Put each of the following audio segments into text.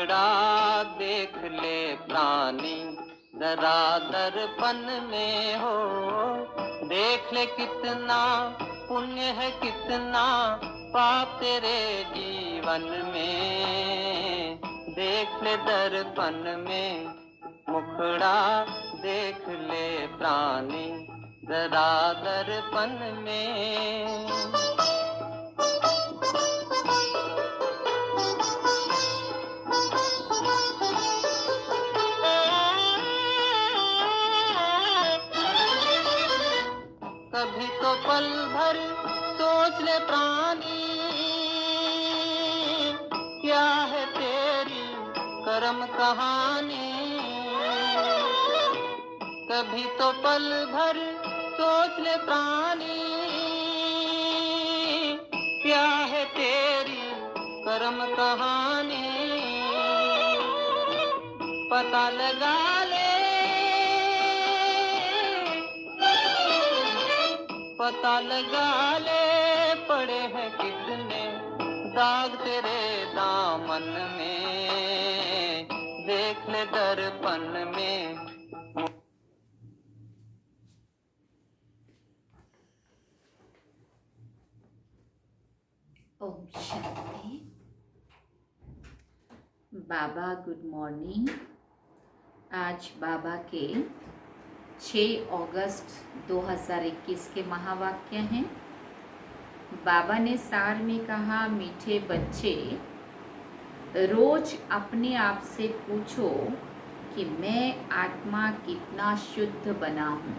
मुखड़ा देख ले प्राणी जरा दर्पण में हो। देख ले कितना पुण्य है कितना पाप तेरे जीवन में। देख ले दर्पण में मुखड़ा देख ले प्राणी जरा दर्पण में। कभी तो पल भर सोच ले प्राणी क्या है तेरी कर्म कहानी। कभी तो पल भर सोच ले प्राणी क्या है तेरी कर्म कहानी। पता लगा ले पता लगा ले पड़े हैं कितने दाग तेरे दामन में। देख ले दर्पण में। ओम शांति। बाबा गुड मॉर्निंग। आज बाबा के 6 अगस्त 2021 के महावाक्य हैं। बाबा ने सार में कहा, मीठे बच्चे रोज अपने आप से पूछो कि मैं आत्मा कितना शुद्ध बना हूँ।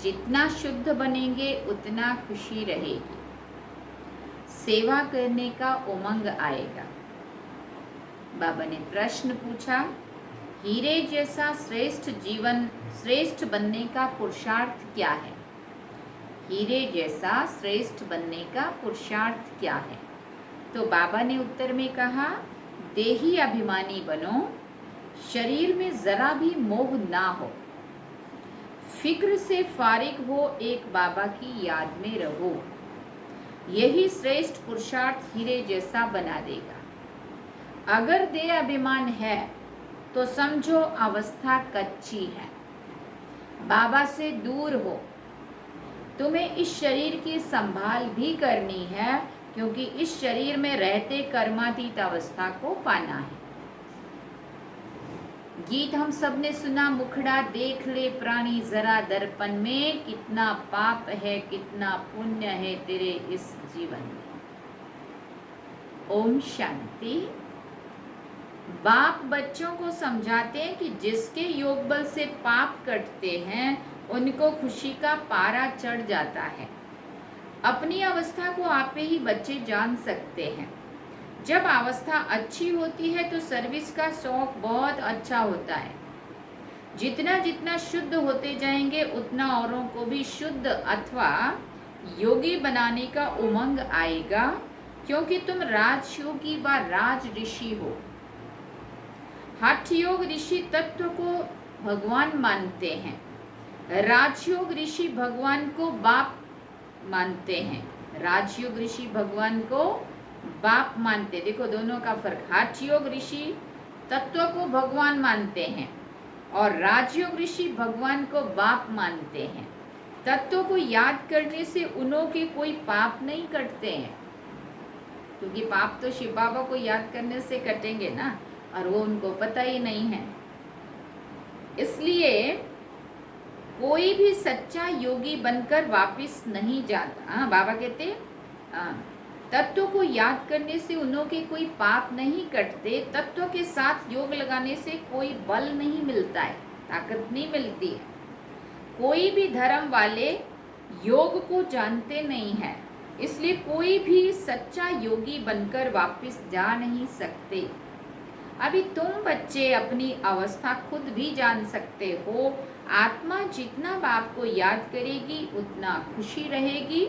जितना शुद्ध बनेंगे उतना खुशी रहेगी, सेवा करने का उमंग आएगा। बाबा ने प्रश्न पूछा, हीरे जैसा श्रेष्ठ बनने का पुरुषार्थ क्या है? हीरे जैसा श्रेष्ठ बनने का पुरुषार्थ क्या है? तो बाबा ने उत्तर में कहा, देही अभिमानी बनो, शरीर में जरा भी मोह ना हो, फिक्र से फारिग हो, एक बाबा की याद में रहो। यही श्रेष्ठ पुरुषार्थ हीरे जैसा बना देगा। अगर देह अभिमान है तो समझो अवस्था कच्ची है, बाबा से दूर हो। तुम्हें इस शरीर की संभाल भी करनी है, क्योंकि इस शरीर में रहते कर्मातीत अवस्था को पाना है। गीत हम सब ने सुना, मुखड़ा देख ले प्राणी जरा दर्पण में, कितना पाप है कितना पुण्य है तेरे इस जीवन में। ओम शांति। बाप बच्चों को समझाते हैं कि जिसके योग बल से पाप कटते हैं उनको खुशी का पारा चढ़ जाता है। अपनी अवस्था को आप ही बच्चे जान सकते हैं। जब अवस्था अच्छी होती है तो सर्विस का शौक बहुत अच्छा होता है। जितना जितना शुद्ध होते जाएंगे उतना औरों को भी शुद्ध अथवा योगी बनाने का उमंग आएगा, क्योंकि तुम राजयोगी व राज ऋषि हो। हठ योग ऋषि तत्व को भगवान मानते हैं, राजयोग ऋषि भगवान को बाप मानते हैं। राजयोग ऋषि भगवान को बाप मानते। देखो दोनों का फर्क। हठ योग ऋषि तत्व को भगवान मानते हैं और राजयोग ऋषि भगवान को बाप मानते हैं। तत्व को याद करने से उन्हों के कोई पाप नहीं कटते हैं, क्योंकि पाप तो शिव बाबा को याद करने से कटेंगे ना, और वो उनको पता ही नहीं है। इसलिए कोई भी सच्चा योगी बनकर वापस नहीं जाता। बाबा कहते तत्व को याद करने से उन्हों के कोई पाप नहीं कटते। तत्व के साथ योग लगाने से कोई बल नहीं मिलता है, ताकत नहीं मिलती है। कोई भी धर्म वाले योग को जानते नहीं है, इसलिए कोई भी सच्चा योगी बनकर वापस जा नहीं सकते। अभी तुम बच्चे अपनी अवस्था खुद भी जान सकते हो। आत्मा जितना बाप को याद करेगी उतना खुशी रहेगी।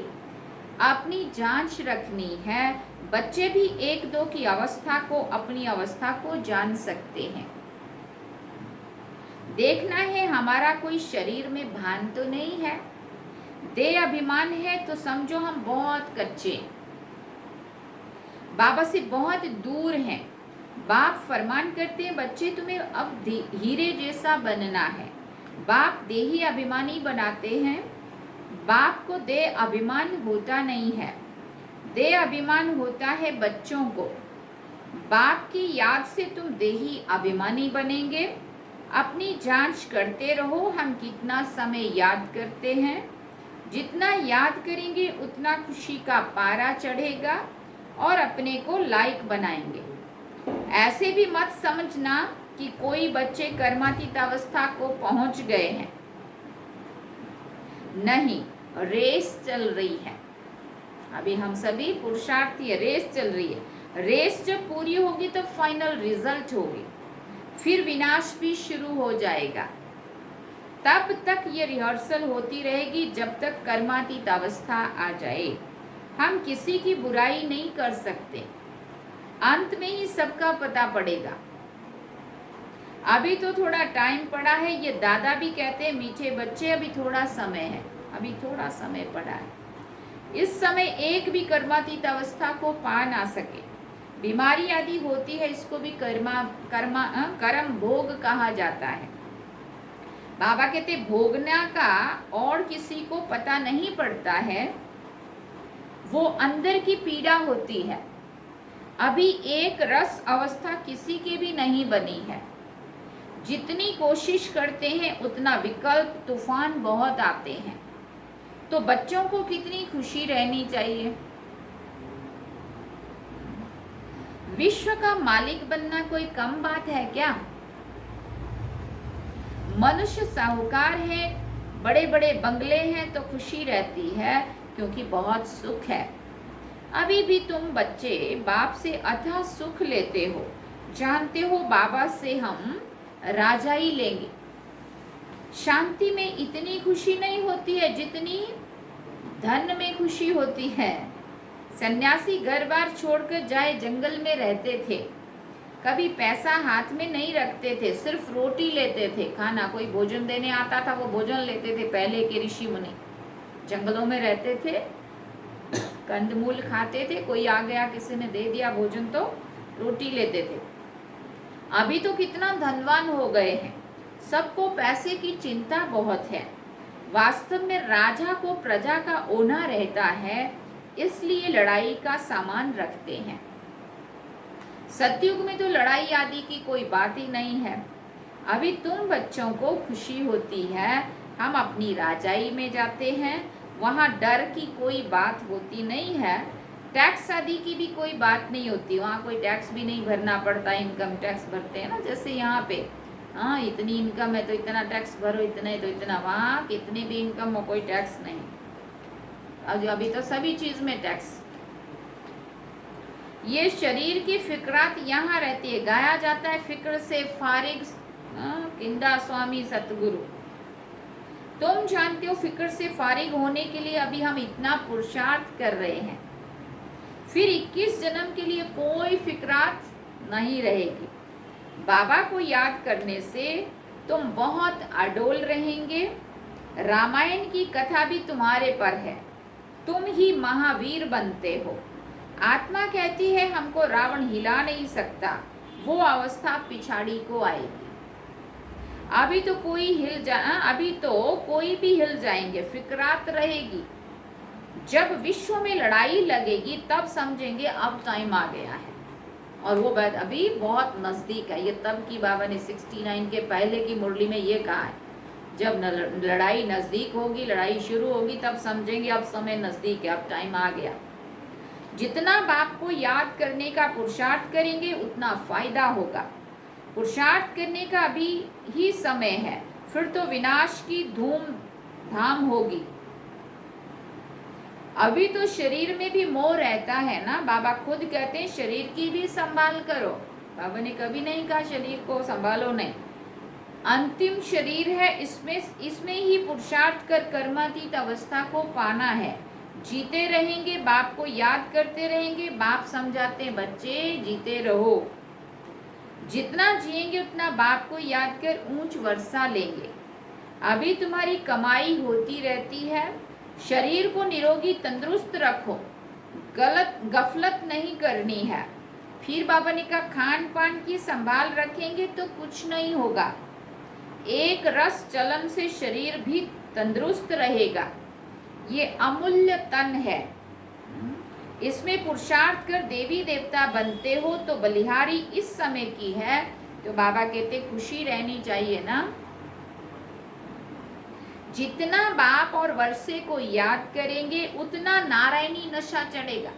अपनी जांच रखनी है। बच्चे भी 1-2 की अवस्था को, अपनी अवस्था को जान सकते हैं। देखना है हमारा कोई शरीर में भान तो नहीं है। देह अभिमान है तो समझो हम बहुत कच्चे, बाबा से बहुत दूर हैं। बाप फरमान करते हैं, बच्चे तुम्हें अब हीरे जैसा बनना है। बाप देही अभिमानी बनाते हैं। बाप को देह अभिमान होता नहीं है, देह अभिमान होता है बच्चों को। बाप की याद से तुम देही अभिमानी बनेंगे। अपनी जांच करते रहो, हम कितना समय याद करते हैं। जितना याद करेंगे उतना खुशी का पारा चढ़ेगा और अपने को लायक बनाएंगे। ऐसे भी मत समझना कि कोई बच्चे कर्मातीत अवस्था को पहुंच गए हैं। नहीं, रेस चल रही है। अभी हम सभी पुरुषार्थी है, रेस चल रही है। रेस जब पूरी होगी तो फाइनल रिजल्ट होगी, फिर विनाश भी शुरू हो जाएगा। तब तक ये रिहर्सल होती रहेगी जब तक कर्मातीत अवस्था आ जाए। हम किसी की बुराई नहीं कर सकते, अंत में ही सबका पता पड़ेगा। अभी तो थोड़ा टाइम पड़ा है। ये दादा भी कहते हैं, मीठे बच्चे अभी थोड़ा समय है, अभी थोड़ा समय पड़ा है। इस समय एक भी कर्मातीत अवस्था को पा ना सके। बीमारी आदि होती है, इसको भी कर्म भोग कहा जाता है। बाबा कहते भोगना का और किसी को पता नहीं पड़ता है, वो अंदर की पीड़ा होती है। अभी एक रस अवस्था किसी की भी नहीं बनी है। जितनी कोशिश करते हैं उतना विकल्प तूफान बहुत आते हैं। तो बच्चों को कितनी खुशी रहनी चाहिए। विश्व का मालिक बनना कोई कम बात है क्या? मनुष्य साहूकार है, बड़े बड़े बंगले हैं तो खुशी रहती है क्योंकि बहुत सुख है। अभी भी तुम बच्चे बाप से अथाह सुख लेते हो, जानते हो बाबा से हम राजाई लेंगे। शांति में इतनी खुशी नहीं होती है जितनी धन में खुशी होती है। सन्यासी घर बार छोड़कर जाए जंगल में रहते थे, कभी पैसा हाथ में नहीं रखते थे, सिर्फ रोटी लेते थे खाना। कोई भोजन देने आता था वो भोजन लेते थे। पहले के ऋषि मुनि जंगलों में रहते थे, कंदमूल खाते थे। कोई आ गया किसी ने दे दिया भोजन तो रोटी लेते थे। अभी तो कितना धनवान हो गए हैं, सबको पैसे की चिंता बहुत है। वास्तव में राजा को प्रजा का ओना रहता है, इसलिए लड़ाई का सामान रखते हैं। सतयुग में तो लड़ाई आदि की कोई बात ही नहीं है। अभी तुम बच्चों को खुशी होती है, हम अपनी राजाई में जाते हैं, वहाँ डर की कोई बात होती नहीं है। टैक्स आदि की भी कोई बात नहीं होती, वहाँ कोई टैक्स भी नहीं भरना पड़ता। इनकम टैक्स भरते हैं ना, जैसे यहाँ पे हाँ इतनी इनकम है तो इतना टैक्स भरो, इतना है तो इतना। वहाँ कितनी भी इनकम हो कोई टैक्स नहीं। अभी तो सभी चीज में टैक्स। ये शरीर की फिक्रात यहाँ रहती है, गाया जाता है फिक्र से फारिग किंदा स्वामी सतगुरु। तुम जानते हो फिक्र से फारिग होने के लिए अभी हम इतना पुरुषार्थ कर रहे हैं, फिर 21 जन्म के लिए कोई फिक्रात नहीं रहेगी। बाबा को याद करने से तुम बहुत अडोल रहेंगे। रामायण की कथा भी तुम्हारे पर है, तुम ही महावीर बनते हो। आत्मा कहती है हमको रावण हिला नहीं सकता, वो अवस्था पिछाड़ी को आएगी। अभी तो कोई भी हिल जाएंगे, फिक्रात रहेगी। जब विश्व में लड़ाई लगेगी तब समझेंगे अब टाइम आ गया है, और वो बात अभी बहुत नज़दीक है। ये तब की बाबा ने 69 के पहले की मुरली में ये कहा है, जब लड़ाई नज़दीक होगी, लड़ाई शुरू होगी, तब समझेंगे अब समय नज़दीक है, अब टाइम आ गया। जितना बाप को याद करने का पुरुषार्थ करेंगे उतना फायदा होगा। पुरुषार्थ करने का अभी ही समय है, फिर तो विनाश की धूम धाम होगी। अभी तो शरीर में भी मोह रहता है ना, बाबा खुद कहते हैं शरीर की भी संभाल करो। बाबा ने कभी नहीं कहा शरीर को संभालो नहीं। अंतिम शरीर है, इसमें ही पुरुषार्थ कर कर्मातीत अवस्था को पाना है। जीते रहेंगे, बाप को याद करते रहेंगे। बाप समझाते हैं बच्चे जीते रहो, जितना जिएंगे उतना बाप को याद कर ऊंच वर्षा लेंगे। अभी तुम्हारी कमाई होती रहती है, शरीर को निरोगी तंदुरुस्त रखो, गफलत नहीं करनी है। फिर बाबा ने कहा खान पान की संभाल रखेंगे तो कुछ नहीं होगा, एक रस चलन से शरीर भी तंदुरुस्त रहेगा, ये अमूल्य तन है, इसमें पुरुषार्थ कर देवी देवता बनते हो तो बलिहारी इस समय की है। तो बाबा कहते खुशी रहनी चाहिए ना। जितना बाप और वर्षे को याद करेंगे उतना नारायणी नशा चढ़ेगा।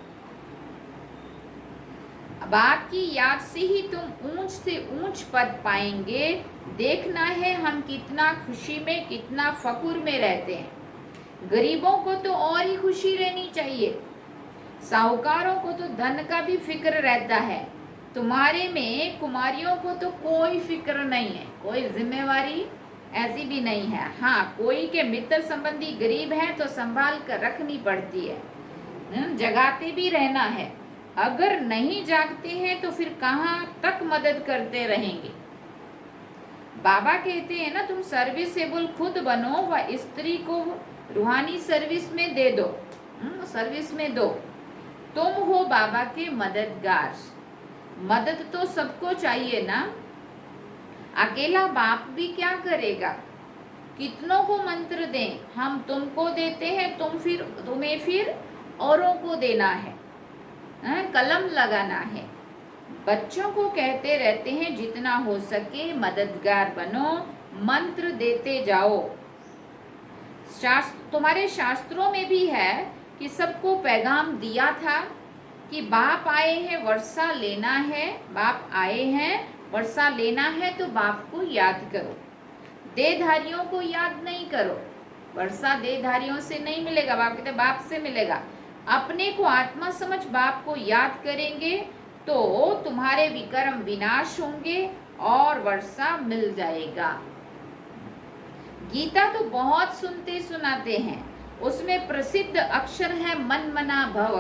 बाप की याद से ही तुम ऊंच से ऊंच पद पाएंगे। देखना है हम कितना खुशी में, कितना फकुर में रहते हैं। गरीबों को तो और ही खुशी रहनी चाहिए, साहूकारों को तो धन का भी फिक्र रहता है, तुम्हारे में कुमारियों को तो कोई फिक्र नहीं है, कोई जिम्मेवारी ऐसी भी नहीं है। हाँ, कोई के मित्र संबंधी गरीब है तो संभाल कर रखनी पड़ती है, जगाते भी रहना है। अगर नहीं जागते हैं तो फिर कहाँ तक मदद करते रहेंगे। बाबा कहते हैं ना, तुम सर्विसेबल खुद बनो व स्त्री को रूहानी सर्विस में दे दो, सर्विस में दो। तुम हो बाबा के मददगार। मदद तो सबको चाहिए ना, अकेला बाप भी क्या करेगा। कितनों को मंत्र दें, हम तुमको देते हैं, तुम्हें फिर औरों को देना है, कलम लगाना है। बच्चों को कहते रहते हैं जितना हो सके मददगार बनो, मंत्र देते जाओ। तुम्हारे शास्त्रों में भी है कि सबको पैगाम दिया था कि बाप आए हैं वर्षा लेना है, बाप आए हैं वर्षा लेना है तो बाप को याद करो, देहधारियों को याद नहीं करो। वर्षा देहधारियों से नहीं मिलेगा, बाप कहते बाप से मिलेगा। अपने को आत्मा समझ बाप को याद करेंगे तो तुम्हारे विकर्म विनाश होंगे और वर्षा मिल जाएगा। गीता तो बहुत सुनते सुनाते हैं, उसमें प्रसिद्ध अक्षर है मन मना भव।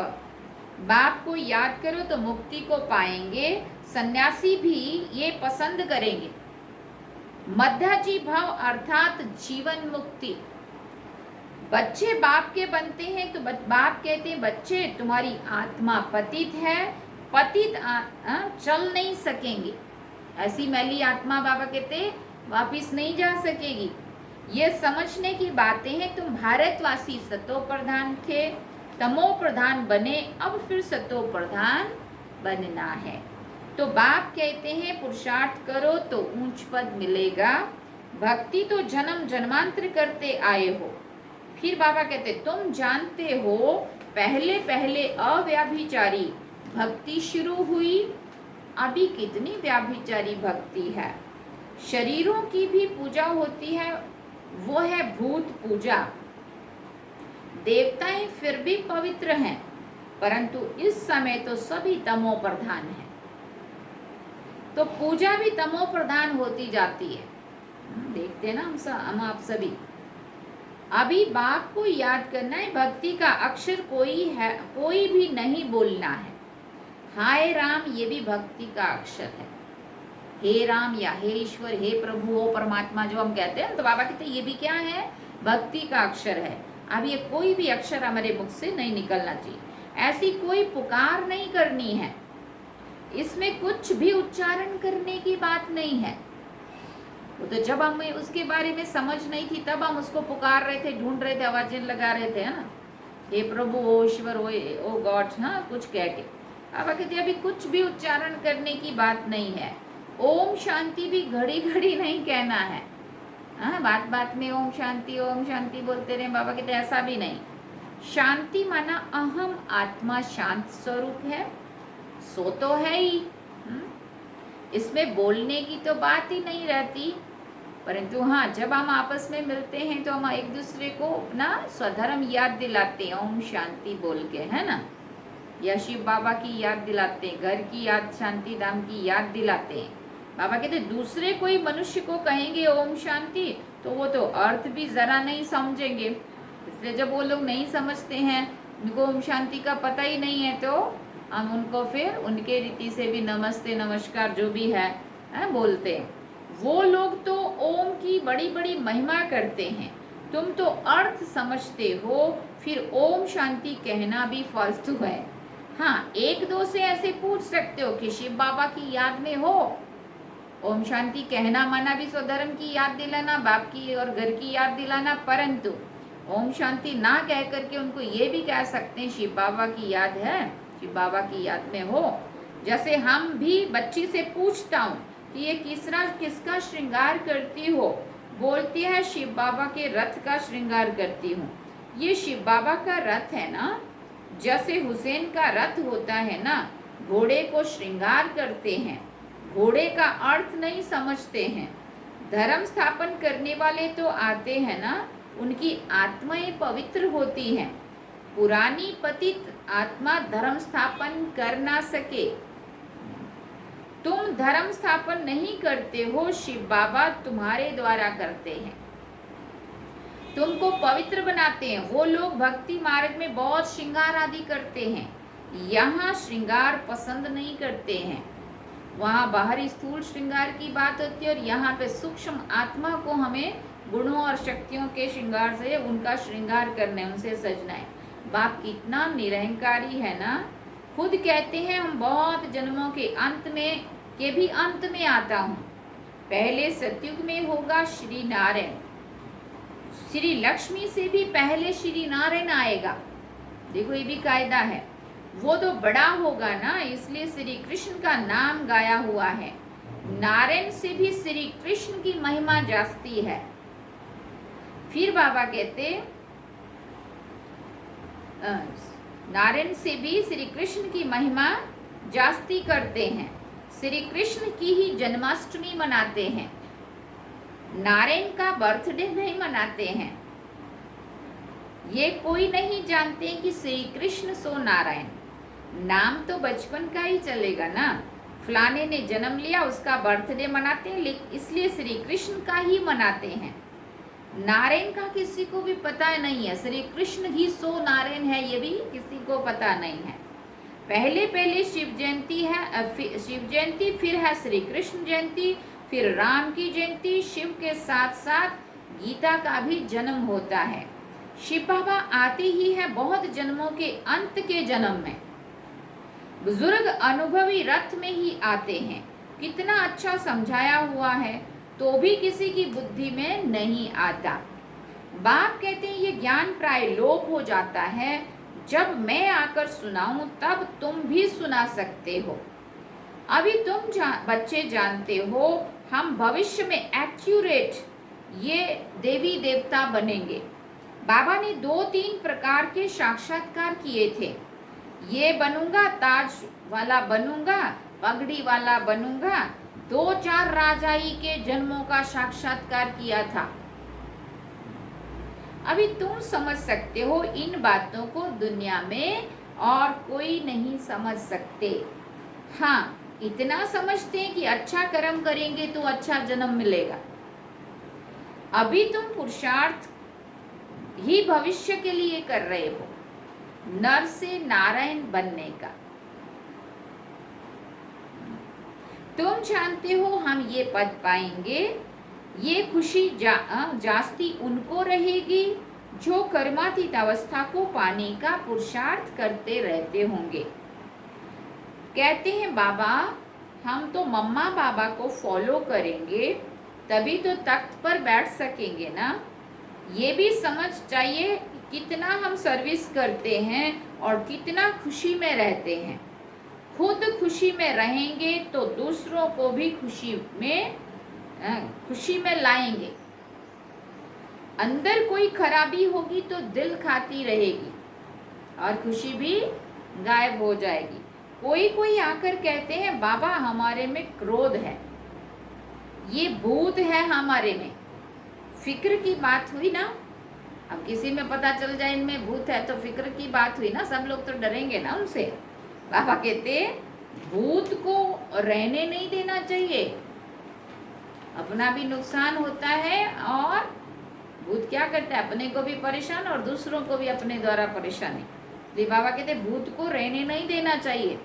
बाप को याद करो तो मुक्ति को पाएंगे, सन्यासी भी ये पसंद करेंगे। मध्याजी भव अर्थात जीवन मुक्ति। बच्चे बाप के बनते हैं तो बाप कहते हैं बच्चे तुम्हारी आत्मा पतित है, पतित चल नहीं सकेंगे। ऐसी मैली आत्मा बाबा कहते वापिस नहीं जा सकेगी। ये समझने की बातें हैं। तुम भारतवासी सतो प्रधान थे, तमो प्रधान बने, अब फिर सतो प्रधान बनना है। तो बाप कहते हैं पुरुषार्थ करो तो ऊंच पद मिलेगा। भक्ति तो जन्म जन्मांतर करते आए हो। फिर बाबा कहते तुम जानते हो पहले पहले अव्याभिचारी भक्ति शुरू हुई, अभी कितनी व्याभिचारी भक्ति है। शरीरों की भी पूजा होती है, वो है भूत पूजा। देवताएं फिर भी पवित्र हैं, परंतु इस समय तो सभी तमो प्रधान हैं, तो पूजा भी तमो प्रधान होती जाती है। देखते हैं ना हम आप सभी। अभी बाप को याद करना है। भक्ति का अक्षर कोई भी नहीं बोलना है। हाय राम ये भी भक्ति का अक्षर है। हे राम या हे ईश्वर, हे प्रभु, हो परमात्मा जो हम कहते हैं, तो बाबा कहते हैं ये भी क्या है, भक्ति का अक्षर है। अब ये कोई भी अक्षर हमारे मुख से नहीं निकलना चाहिए। ऐसी कोई पुकार नहीं करनी है, इसमें कुछ भी उच्चारण करने की बात नहीं है। वो तो जब हमें उसके बारे में समझ नहीं थी तब हम उसको पुकार रहे थे, ढूंढ रहे थे, आवाजें लगा रहे थे, है ना, हे प्रभु, ओ ईश्वर, ओ गॉड, हाँ कुछ कह के। अब कहते अभी कुछ भी उच्चारण करने की बात नहीं है। ओम शांति भी घड़ी घड़ी नहीं कहना है। हाँ, बात बात में ओम शांति बोलते रहे। बाबा कहते ऐसा भी नहीं। शांति माना अहम आत्मा शांत स्वरूप है, सो तो है ही। इसमें बोलने की तो बात ही नहीं रहती, परंतु हाँ जब हम आपस में मिलते हैं तो हम एक दूसरे को अपना स्वधर्म याद दिलाते हैं ओम शांति बोल के, है ना, या शिव बाबा की याद दिलाते हैं, घर की याद, शांति धाम की याद दिलाते हैं। बाबा कहते दूसरे कोई मनुष्य को कहेंगे ओम शांति तो वो तो अर्थ भी जरा नहीं समझेंगे। इसलिए जब वो लोग नहीं समझते हैं, उनको ओम शांति का पता ही नहीं है, तो हम उनको फिर उनके रीति से भी नमस्ते नमस्कार जो भी है बोलते हैं। वो लोग तो ओम की बड़ी बड़ी महिमा करते हैं, तुम तो अर्थ समझते हो, फिर ओम शांति कहना भी फालतू है। हाँ, एक दो से ऐसे पूछ सकते हो कि शिव बाबा की याद में हो, ओम शांति कहना माना भी स्वधर्म की याद दिलाना, बाप की और घर की याद दिलाना, परंतु ओम शांति ना कह करके उनको ये भी कह सकते हैं शिव बाबा की याद है, शिव बाबा की याद में हो। जैसे हम भी बच्ची से पूछता हूँ कि ये किसका श्रृंगार करती हो, बोलती है शिव बाबा के रथ का श्रृंगार करती हूँ। ये शिव बाबा का रथ है ना, जैसे हुसैन का रथ होता है ना, घोड़े को श्रृंगार करते हैं, घोड़े का अर्थ नहीं समझते हैं। धर्म स्थापन करने वाले तो आते हैं ना, उनकी आत्माएं पवित्र होती हैं। पुरानी पतित आत्मा धर्म स्थापन कर ना सके। तुम धर्म स्थापन नहीं करते हो, शिव बाबा तुम्हारे द्वारा करते हैं, तुमको पवित्र बनाते हैं। वो लोग भक्ति मार्ग में बहुत श्रृंगार आदि करते हैं, यहाँ श्रृंगार पसंद नहीं करते हैं। वहाँ बाहरी स्थूल श्रृंगार की बात होती है और यहाँ पे सूक्ष्म आत्मा को हमें गुणों और शक्तियों के श्रृंगार से उनका श्रृंगार करना है, उनसे सजना है। बाप कितना निरहंकारी है ना, खुद कहते हैं हम बहुत जन्मों के भी अंत में आता हूँ। पहले सतयुग में होगा श्री नारायण, श्री लक्ष्मी से भी पहले श्री नारायण आएगा। देखो ये भी कायदा है, वो तो बड़ा होगा ना, इसलिए श्री कृष्ण का नाम गाया हुआ है। नारायण से भी श्री कृष्ण की महिमा जास्ती है। फिर बाबा कहते नारायण से भी श्री कृष्ण की महिमा जास्ती करते हैं। श्री कृष्ण की ही जन्माष्टमी मनाते हैं, नारायण का बर्थडे नहीं मनाते हैं। ये कोई नहीं जानते कि श्री कृष्ण सो नारायण। नाम तो बचपन का ही चलेगा ना, फलाने ने जन्म लिया उसका बर्थडे मनाते हैं, इसलिए श्री कृष्ण का ही मनाते हैं। नारायण का किसी को भी पता नहीं है, श्री कृष्ण ही सो नारायण है ये भी किसी को पता नहीं है। पहले शिव जयंती है, शिव जयंती, फिर है श्री कृष्ण जयंती, फिर राम की जयंती। शिव के साथ साथ गीता का भी जन्म होता है। शिव बाबा आते ही है बहुत जन्मों के अंत के जन्म में, बुजुर्ग अनुभवी रथ में ही आते हैं। कितना अच्छा समझाया हुआ है तो भी किसी की बुद्धि में नहीं आता। बाप कहते हैं ये ज्ञान प्राय लोप हो जाता है, जब मैं आकर सुनाऊं तब तुम भी सुना सकते हो। अभी तुम बच्चे जानते हो हम भविष्य में एक्यूरेट ये देवी देवता बनेंगे। बाबा ने 2-3 प्रकार के साक्षात्कार किए थे। ये बनूंगा, ताज वाला बनूंगा, पगड़ी वाला बनूंगा। 2-4 राजाई के जन्मों का साक्षात्कार किया था। अभी तुम समझ सकते हो इन बातों को दुनिया में और कोई नहीं समझ सकते। हाँ, इतना समझते हैं कि अच्छा कर्म करेंगे तो अच्छा जन्म मिलेगा। अभी तुम पुरुषार्थ ही भविष्य के लिए कर रहे हो, नर से नारायण बनने का। तुम जानते हो हम ये पद पाएंगे, ये खुशी जास्ती उनको रहेगी जो कर्मातीत अवस्था को पाने का पुरुषार्थ करते रहते होंगे। कहते हैं बाबा हम तो मम्मा बाबा को फॉलो करेंगे तभी तो तख्त पर बैठ सकेंगे ना। ये भी समझ चाहिए कितना हम सर्विस करते हैं और कितना खुशी में रहते हैं। खुद खुशी में रहेंगे तो दूसरों को भी खुशी में लाएंगे। अंदर कोई खराबी होगी तो दिल खाती रहेगी और खुशी भी गायब हो जाएगी। कोई आकर कहते हैं बाबा हमारे में क्रोध है, ये भूत है हमारे में। फिक्र की बात हुई ना, अब किसी में पता चल जाए इनमें भूत है तो फिक्र की बात हुई ना, सब लोग तो डरेंगे ना उनसे। बाबा कहते भूत को रहने नहीं देना चाहिए, अपना भी नुकसान होता है और भूत क्या करता है अपने को भी परेशान और दूसरों को भी अपने द्वारा परेशानी। इसलिए बाबा कहते भूत को रहने नहीं देना चाहिए।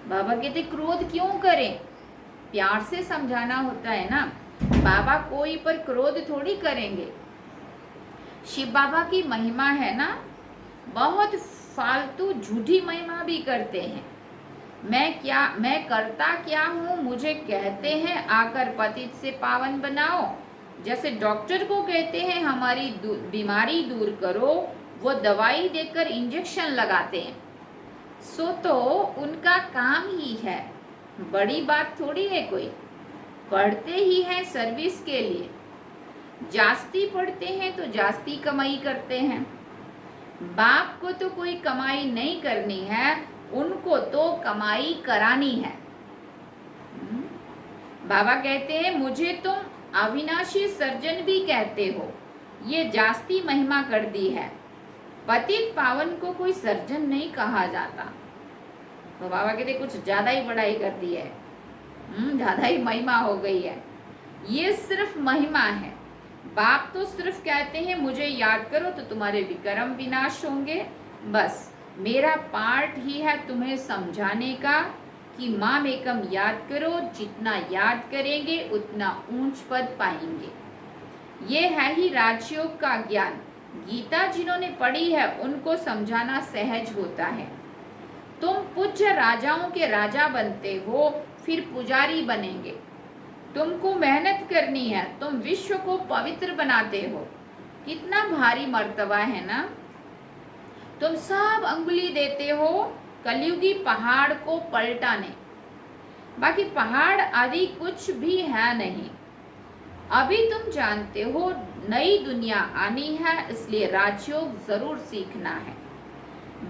बाबा कहते क्रोध क्यों करें, प्यार से समझाना होता है ना। बाबा कोई पर क्रोध थोड़ी करेंगे। शिव बाबा की महिमा है ना, बहुत फालतू झूठी महिमा भी करते हैं। मैं करता क्या हूँ, मुझे कहते हैं आकर पतित से पावन बनाओ। जैसे डॉक्टर को कहते हैं हमारी बीमारी दूर करो, वो दवाई देकर इंजेक्शन लगाते हैं। सो तो उनका काम ही है, बड़ी बात थोड़ी है कोई। पढ़ते ही हैं सर्विस के लिए, जास्ती पढ़ते हैं तो जास्ती कमाई करते हैं। बाप को तो कोई कमाई नहीं करनी है, उनको तो कमाई करानी है। बाबा कहते हैं मुझे तुम अविनाशी सर्जन भी कहते हो, ये जास्ती महिमा कर दी है। पतित पावन को कोई सर्जन नहीं कहा जाता। तो बाबा कहते कुछ ज्यादा ही बड़ाई कर दी है, ज्यादा ही महिमा हो गई है। ये सिर्फ महिमा है। बाप तो सिर्फ कहते हैं मुझे याद करो तो तुम्हारे विक्रम विनाश होंगे। बस मेरा पार्ट ही है तुम्हें समझाने का कि माम एकम याद करो, जितना याद करेंगे उतना ऊंच पद पाएंगे। ये है ही राजयोग का ज्ञान। गीता जिन्होंने पढ़ी है उनको समझाना सहज होता है। तुम पूज्य राजाओं के राजा बनते हो, फिर पुजारी बनेंगे। तुमको मेहनत करनी है, तुम विश्व को पवित्र बनाते हो। कितना भारी मर्तबा है ना। तुम सब अंगुली देते हो कलयुगी पहाड़ को पलटाने, बाकी पहाड़ आदि कुछ भी है नहीं। अभी तुम जानते हो नई दुनिया आनी है, इसलिए राजयोग जरूर सीखना है।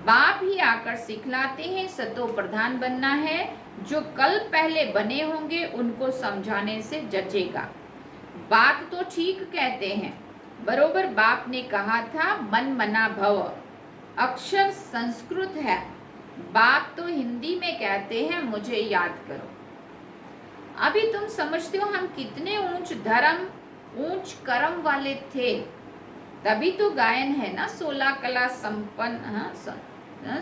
बाप ही आकर सिखलाते हैं सतो प्रधान बनना है। जो कल पहले बने होंगे उनको समझाने से जचेगा। बात तो ठीक कहते हैं, बरोबर बाप ने कहा था मन मना भव। अक्षर संस्कृत है, बाप तो हिंदी में कहते हैं मुझे याद करो। अभी तुम समझते हो हम कितने ऊंच धर्म ऊंच कर्म वाले थे, तभी तो गायन है ना 16 कला संपन्न,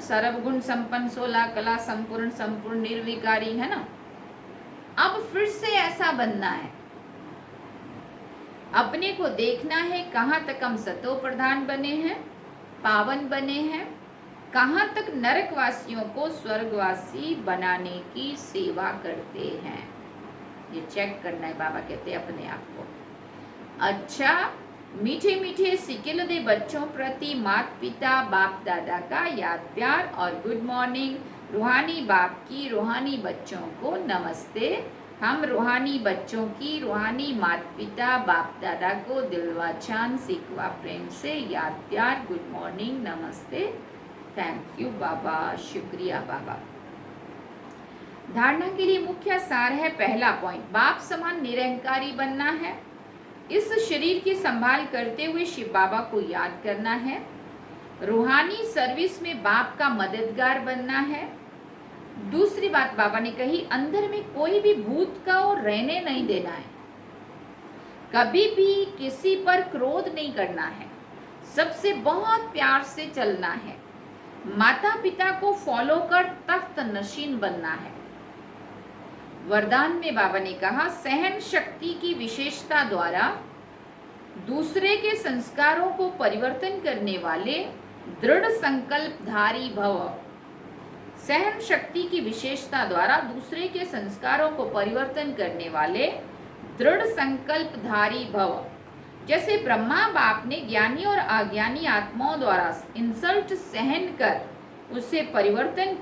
सर्वगुण संपन्न 16 कला संपूर्ण संपूर्ण निर्विकारी, है ना। अब फिर से ऐसा बनना है, अपने को देखना है कहाँ तक हम सतो प्रधान बने हैं, पावन बने हैं, कहाँ तक नरकवासियों को स्वर्गवासी बनाने की सेवा करते हैं। ये चेक करना है, बाबा कहते हैं अपने आप को। अच्छा, मीठे मीठे सिकिल दे बच्चों प्रति माता पिता बाप दादा का याद प्यार और गुड मॉर्निंग। रूहानी बाप की रूहानी बच्चों को नमस्ते। हम रूहानी बच्चों की रूहानी माता पिता बाप दादा को दिलवा चांद सिकवा प्रेम से याद प्यार, गुड मॉर्निंग, नमस्ते, थैंक यू बाबा, शुक्रिया बाबा। धारणा के लिए मुख्य सार है, पहला पॉइंट, बाप समान निरंकारी बनना है। इस शरीर की संभाल करते हुए शिव बाबा को याद करना है। रूहानी सर्विस में बाप का मददगार बनना है। दूसरी बात बाबा ने कही, अंदर में कोई भी भूत का और रहने नहीं देना है। कभी भी किसी पर क्रोध नहीं करना है, सबसे बहुत प्यार से चलना है। माता पिता को फॉलो कर तख्त नशीन बनना है। वरदान में बाबा ने कहा, सहन शक्ति की विशेषता द्वारा दूसरे के संस्कारों को परिवर्तन करने वाले दृढ़ संकल्पधारी भव। सहन शक्ति की विशेषता द्वारा दूसरे के संस्कारों को परिवर्तन करने वाले दृढ़ संकल्पधारी भव। जैसे ब्रह्मा बाप ने ज्ञानी और अज्ञानी आत्माओं द्वारा इंसल्ट सहन कर उससे परिवर्तन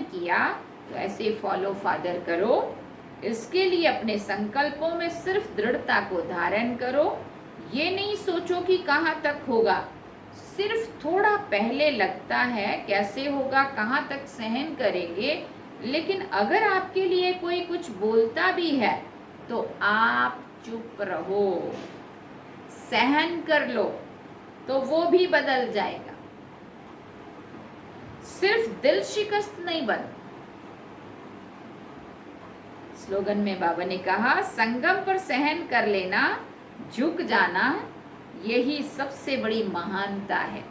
किया, तो ऐसे फॉलो फादर करो। इसके लिए अपने संकल्पों में सिर्फ दृढ़ता को धारण करो। ये नहीं सोचो कि कहाँ तक होगा, सिर्फ थोड़ा पहले लगता है कैसे होगा, कहाँ तक सहन करेंगे। लेकिन अगर आपके लिए कोई कुछ बोलता भी है तो आप चुप रहो, सहन कर लो, तो वो भी बदल जाएगा। सिर्फ दिल शिकस्त नहीं बन। स्लोगन में बाबा ने कहा, संगम पर सहन कर लेना, झुक जाना, यही सबसे बड़ी महानता है।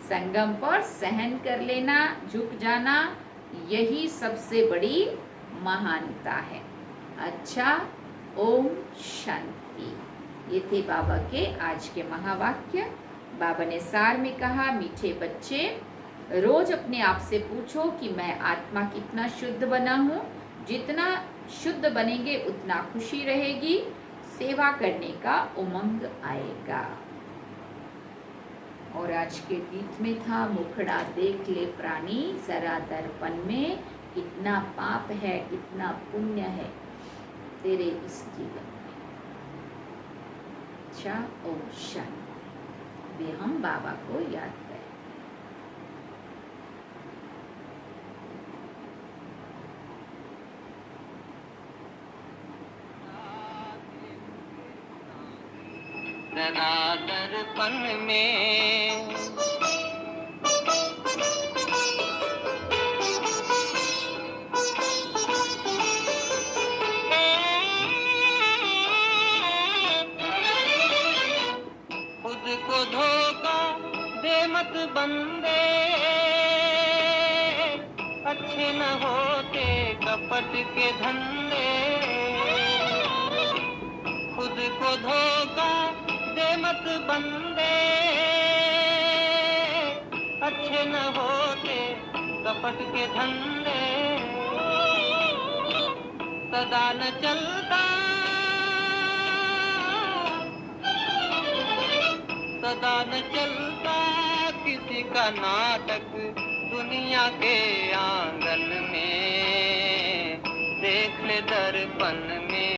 संगम पर सहन कर लेना, झुक जाना, यही सबसे बड़ी महानता है। अच्छा, ओम शांति। ये थे बाबा के आज के महावाक्य। बाबा ने सार में कहा, मीठे बच्चे, रोज अपने आप से पूछो कि मैं आत्मा कितना शुद्ध बना हूँ। जितना शुद्ध बनेंगे उतना खुशी रहेगी, सेवा करने का उमंग आएगा। और आज के गीत में था, मुखड़ा देख ले प्राणी जरा दर्पण में, कितना पाप है कितना पुण्य है तेरे इस जीवन में। अच्छा, ओम शांति। वे हम बाबा को याद करें। जरा दर्पण में खुद को धोखा दे मत बंदे, अच्छे न होते कपट के धंधे। खुद को धोखा दे मत बंदे, अच्छे न होते कपट के धंधे। सदा न चलता सदा न चलता किसी का नाटक दुनिया के आंगन में। देख ले दर्पण में